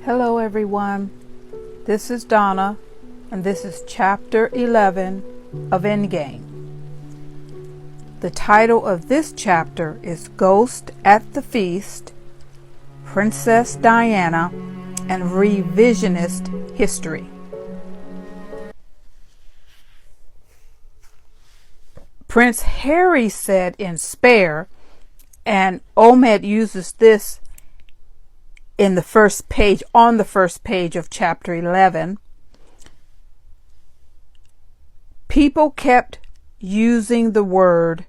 Hello everyone, this is Donna, and this is Chapter 11 of Endgame. The title of this chapter is Ghost at the Feast, Princess Diana, and Revisionist History. Prince Harry said in Spare, and Omid uses this in the first page, on the first page of chapter 11, people kept using the word.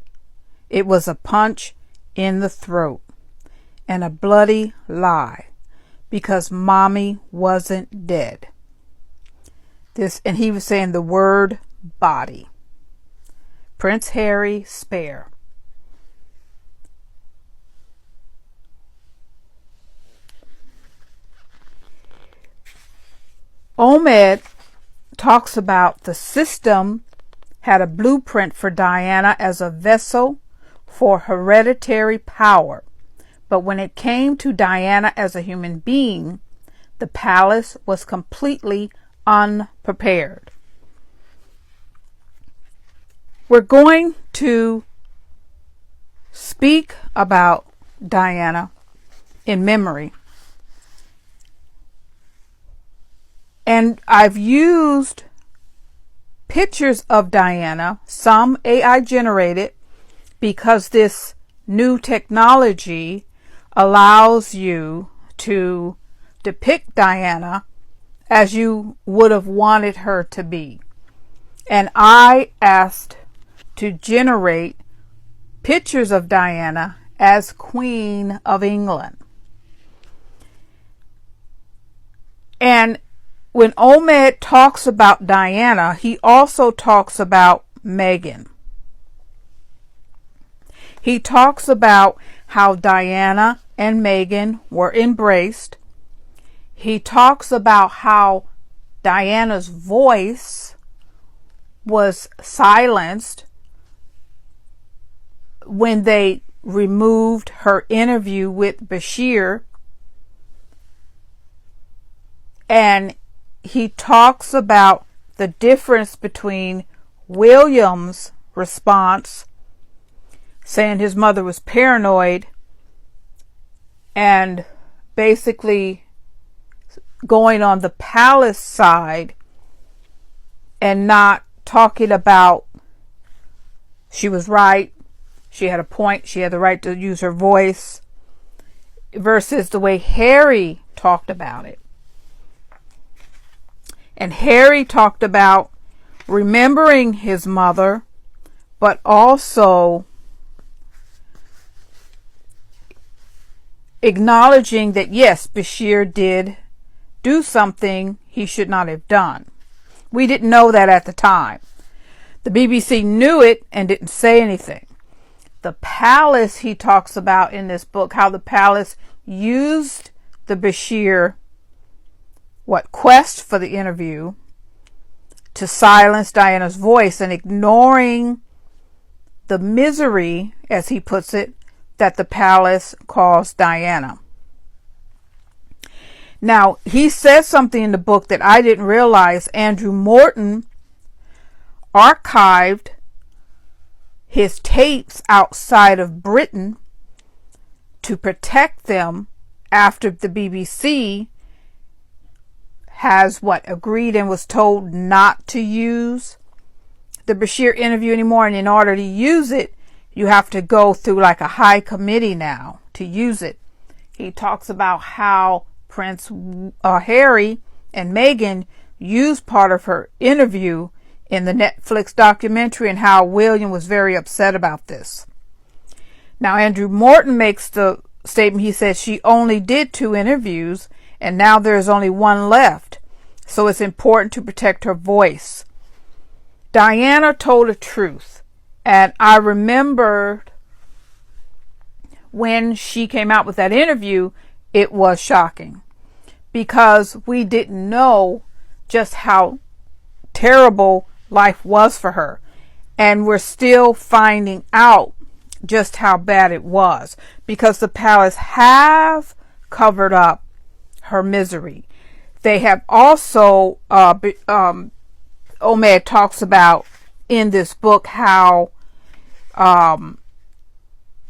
It was a punch in the throat and a bloody lie because mommy wasn't dead. And he was saying the word body. Prince Harry, Spare. Omid talks about the system had a blueprint for Diana as a vessel for hereditary power. But when it came to Diana as a human being, the palace was completely unprepared. We're going to speak about Diana in memory. And I've used pictures of Diana, some AI generated, because this new technology allows you to depict Diana as you would have wanted her to be. And I asked to generate pictures of Diana as Queen of England. And when Omid talks about Diana, he also talks about Meghan. He talks about how Diana and Meghan were embraced. He talks about how Diana's voice was silenced when they removed her interview with Bashir. And he talks about the difference between William's response, saying his mother was paranoid, and basically going on the palace side and not talking about she was right, she had a point, she had the right to use her voice, versus the way Harry talked about it. And Harry talked about remembering his mother, but also acknowledging that, yes, Bashir did do something he should not have done. We didn't know that at the time. The BBC knew it and didn't say anything. The palace, he talks about in this book, how the palace used the Bashir quest for the interview to silence Diana's voice, and ignoring the misery, as he puts it, that the palace caused Diana. Now, he says something in the book that I didn't realize. Andrew Morton archived his tapes outside of Britain to protect them after the BBC has agreed and was told not to use the Bashir interview anymore. And in order to use it, you have to go through like a high committee now to use it. He talks about how Prince Harry and Meghan used part of her interview in the Netflix documentary, and how William was very upset about this. Now, Andrew Morton makes the statement, he says she only did 2 interviews, and now there's only 1 left. So it's important to protect her voice. Diana told the truth. And I remembered when she came out with that interview, it was shocking. Because we didn't know just how terrible life was for her. And we're still finding out just how bad it was. Because the palace have covered up her misery. They have also, Omid talks about in this book how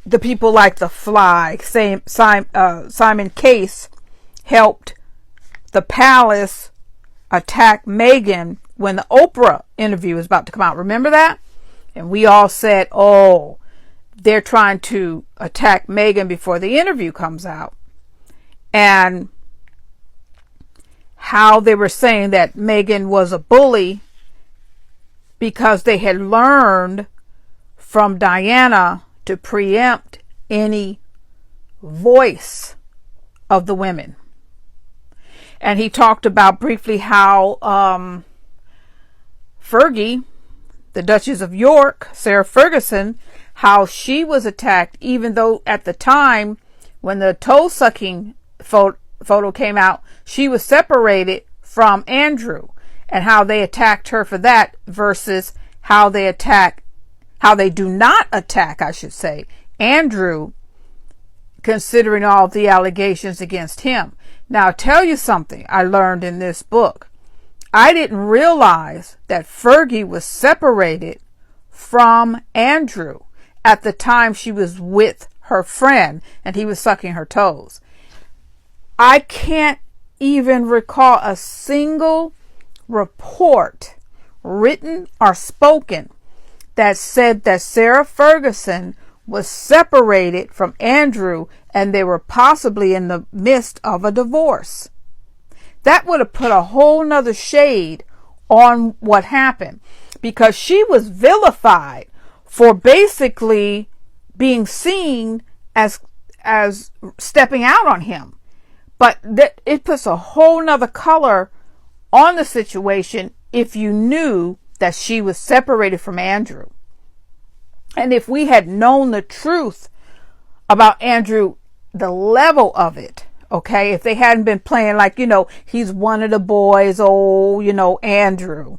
the people like the Fly, Simon Case, helped the palace attack Meghan when the Oprah interview was about to come out. Remember that? And we all said, oh, they're trying to attack Meghan before the interview comes out. And how they were saying that Meghan was a bully because they had learned from Diana to preempt any voice of the women. And he talked about briefly how Fergie, the Duchess of York, Sarah Ferguson, how she was attacked, even though at the time when the toe-sucking photo came out, she was separated from Andrew, and how they attacked her for that versus how they do not attack, I should say, Andrew, considering all the allegations against him. Now, I'll tell you something I learned in this book. I didn't realize that Fergie was separated from Andrew at the time she was with her friend and he was sucking her toes. I can't even recall a single report, written or spoken, that said that Sarah Ferguson was separated from Andrew and they were possibly in the midst of a divorce. That would have put a whole nother shade on what happened, because she was vilified for basically being seen as stepping out on him. But it puts a whole nother color on the situation if you knew that she was separated from Andrew. And if we had known the truth about Andrew, the level of it, okay, if they hadn't been playing like, he's one of the boys, Andrew.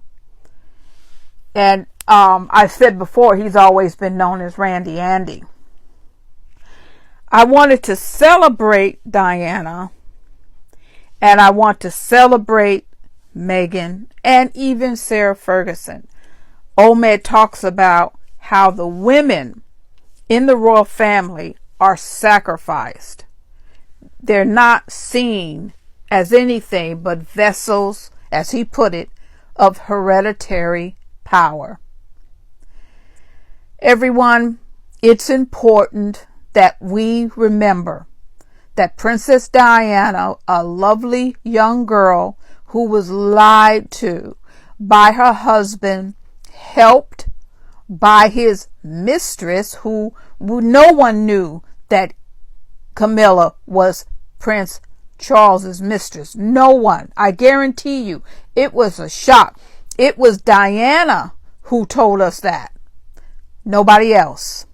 And I said before, he's always been known as Randy Andy. I wanted to celebrate Diana, and I want to celebrate Meghan and even Sarah Ferguson. Omid talks about how the women in the royal family are sacrificed. They're not seen as anything but vessels, as he put it, of hereditary power. Everyone, it's important that we remember that Princess Diana, a lovely young girl who was lied to by her husband, helped by his mistress, who no one knew that Camilla was Prince Charles's mistress. No one. I guarantee you, it was a shock. It was Diana who told us that. Nobody else.